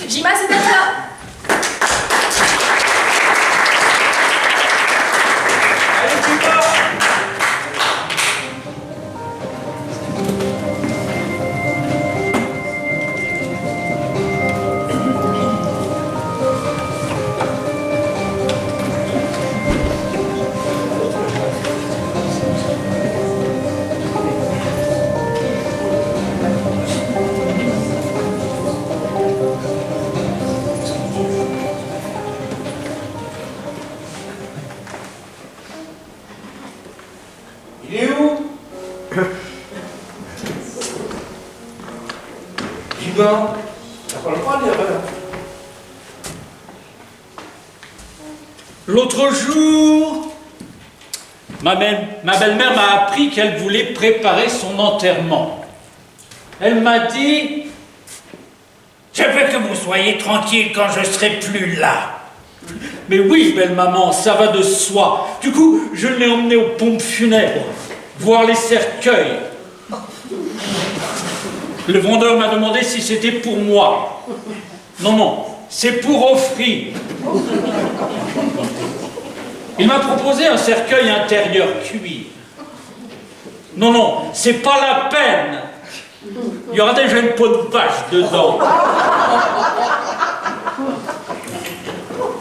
Jima, c'est à toi. Allez, Jima. Il est où? Jima, t'as pas le droit de dire rien. L'autre jour, ma belle-mère m'a appris qu'elle voulait préparer son enterrement. Elle m'a dit « Je veux que vous soyez tranquille quand je serai plus là. » Mais oui, belle maman, ça va de soi. Du coup, je l'ai emmenée aux pompes funèbres, voir les cercueils. Le vendeur m'a demandé si c'était pour moi. Non, non, c'est pour offrir. Il m'a proposé un cercueil intérieur cuir. Non, non, c'est pas la peine. Il y aura déjà une peau de vache dedans.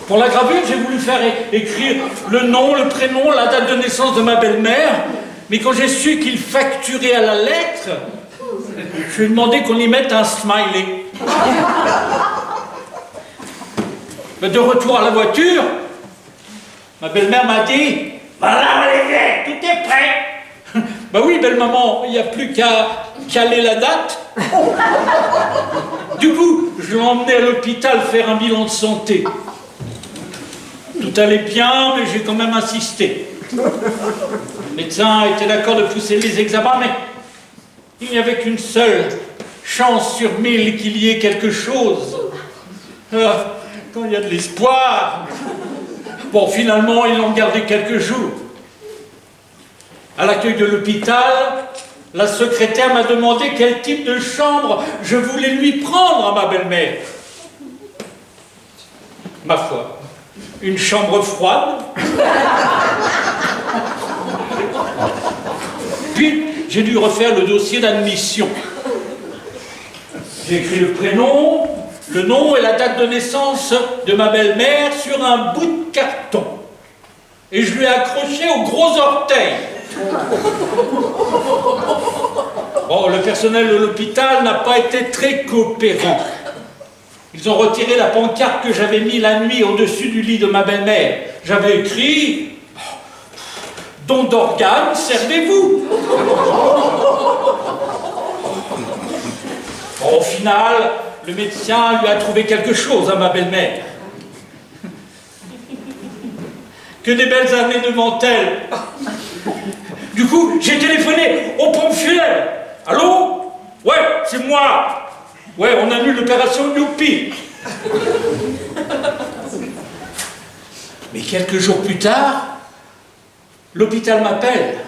Pour la gravure, j'ai voulu faire écrire le nom, le prénom, la date de naissance de ma belle-mère. Mais quand j'ai su qu'il facturait à la lettre, je lui ai demandé qu'on y mette un smiley. Mais de retour à la voiture, ma belle-mère m'a dit « Voilà, Olivier, tout est prêt !» Bah oui, belle maman, il n'y a plus qu'à caler la date. Du coup, je l'ai emmené à l'hôpital faire un bilan de santé. Tout allait bien, mais j'ai quand même insisté. Le médecin était d'accord de pousser les examens, mais il n'y avait qu'une seule chance sur 1000 qu'il y ait quelque chose. Quand il y a de l'espoir. Bon, finalement, ils l'ont gardé quelques jours. À l'accueil de l'hôpital, la secrétaire m'a demandé quel type de chambre je voulais lui prendre à ma belle-mère. Ma foi, une chambre froide. Puis, j'ai dû refaire le dossier d'admission. J'ai écrit le prénom, le nom et la date de naissance de ma belle-mère sur un bout de carton. Et je lui ai accroché au gros orteil. Bon, le personnel de l'hôpital n'a pas été très coopérant. Ils ont retiré la pancarte que j'avais mise la nuit au-dessus du lit de ma belle-mère. J'avais écrit « Don d'organes, servez-vous » Bon, au final, le médecin lui a trouvé quelque chose à ma belle-mère. Que des belles années devant elle. Du coup, j'ai téléphoné aux pompes funèbres. Allô? Ouais, c'est moi. Ouais, on annule l'opération Youpi. Mais quelques jours plus tard, l'hôpital m'appelle.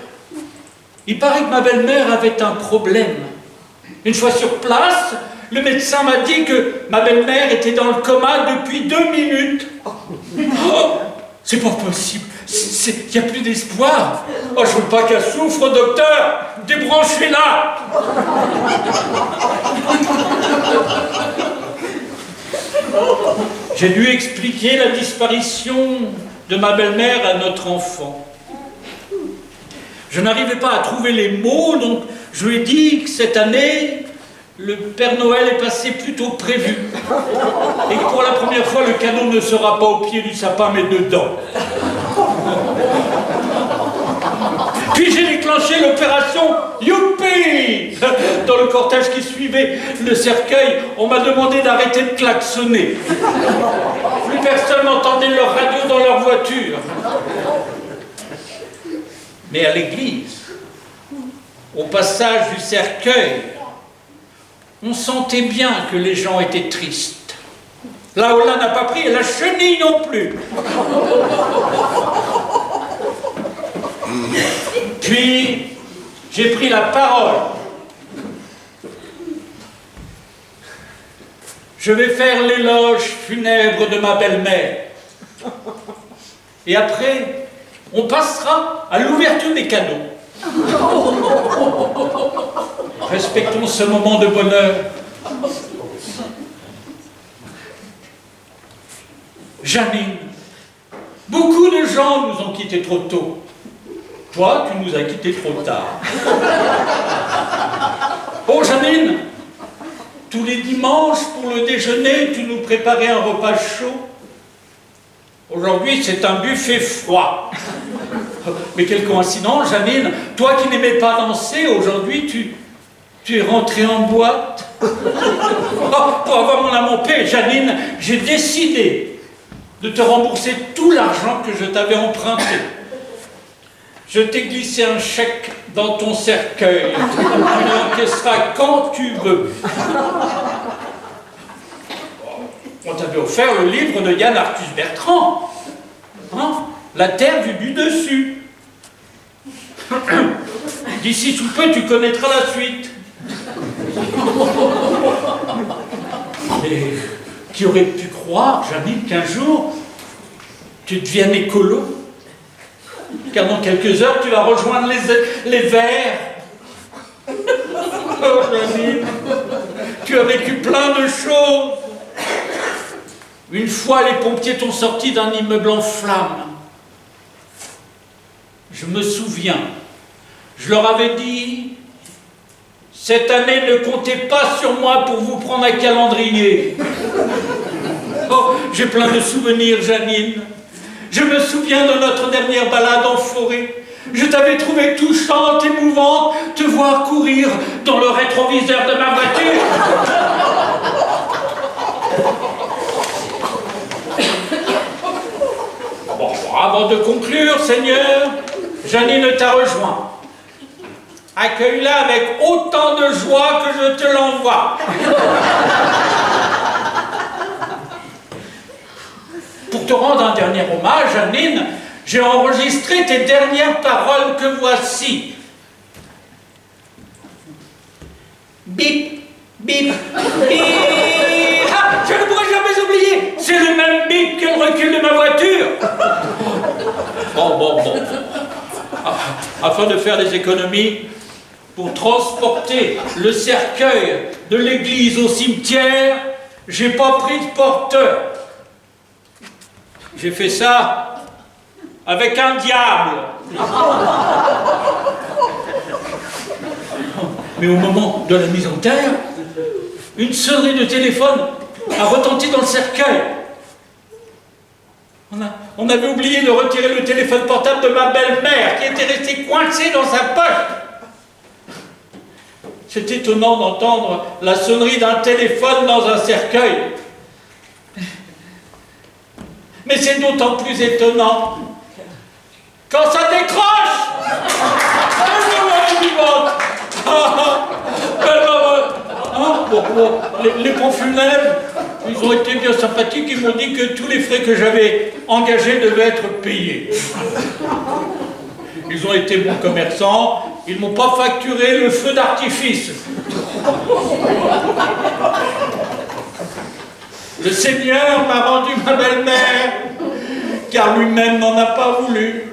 Il paraît que ma belle-mère avait un problème. Une fois sur place, le médecin m'a dit que ma belle-mère était dans le coma depuis 2 minutes. Oh, c'est pas possible. Il n'y a plus d'espoir. Oh, je veux pas qu'elle souffre, docteur. Débranchez-la. J'ai dû expliquer la disparition de ma belle-mère à notre enfant. Je n'arrivais pas à trouver les mots, donc je lui ai dit que cette année, le Père Noël est passé plus tôt que prévu. Et que pour la première fois, le cadeau ne sera pas au pied du sapin, mais dedans. Puis j'ai déclenché l'opération Youpi. Dans le cortège qui suivait le cercueil, on m'a demandé d'arrêter de klaxonner. Plus personne n'entendait leur radio dans leur voiture. Mais à l'église, au passage du cercueil, on sentait bien que les gens étaient tristes. Laola n'a pas pris et la chenille non plus. Puis, j'ai pris la parole. je vais faire l'éloge funèbre de ma belle-mère. Et après, on passera à l'ouverture des cadeaux. Respectons ce moment de bonheur. Janine, beaucoup de gens nous ont quittés trop tôt. Toi, tu nous as quittés trop tard. Oh Janine, tous les dimanches, pour le déjeuner, tu nous préparais un repas chaud. Aujourd'hui, c'est un buffet froid. Mais quelle coïncidence, Janine, toi qui n'aimais pas danser, aujourd'hui, tu es rentrée en boîte. Oh, pour avoir mon âme en paix, Janine, j'ai décidé de te rembourser tout l'argent que je t'avais emprunté. Je t'ai glissé un chèque dans ton cercueil. Tu l'encaisseras quand tu veux. On t'avait offert le livre de Yann Arthus Bertrand. Hein? La terre vue du dessus. D'ici sous peu, tu connaîtras la suite. Mais qui aurait pu croire, Janine, qu'un jour, tu deviennes écolo? Car dans quelques heures, tu vas rejoindre les Verts. Oh, Janine, tu as vécu plein de choses. Une fois, les pompiers t'ont sorti d'un immeuble en flammes. Je me souviens, je leur avais dit, cette année, ne comptez pas sur moi pour vous prendre un calendrier. Oh, j'ai plein de souvenirs, Janine. Je me souviens de notre dernière balade en forêt. Je t'avais trouvé touchante, émouvante, te voir courir dans le rétroviseur de ma voiture. Bon, avant de conclure, Seigneur, Janine t'a rejoint. Accueille-la avec autant de joie que je te l'envoie. Pour te rendre un dernier hommage, Janine, j'ai enregistré tes dernières paroles que voici. Bip, bip, bip. Ah, je ne pourrai jamais oublier. C'est le même bip que le recul de ma voiture. Bon. Afin de faire des économies, pour transporter le cercueil de l'église au cimetière, j'ai pas pris de porteur. J'ai fait ça avec un diable. Mais au moment de la mise en terre, une sonnerie de téléphone a retenti dans le cercueil. On avait oublié de retirer le téléphone portable de ma belle-mère qui était resté coincé dans sa poche. C'est étonnant d'entendre la sonnerie d'un téléphone dans un cercueil. Mais c'est d'autant plus étonnant quand ça décroche. Les ponts funèbres, ils ont été bien sympathiques, ils m'ont dit que tous les frais que j'avais engagés devaient être payés. Ils ont été bons commerçants, ils ne m'ont pas facturé le feu d'artifice. Le Seigneur m'a rendu ma belle-mère, car lui-même n'en a pas voulu.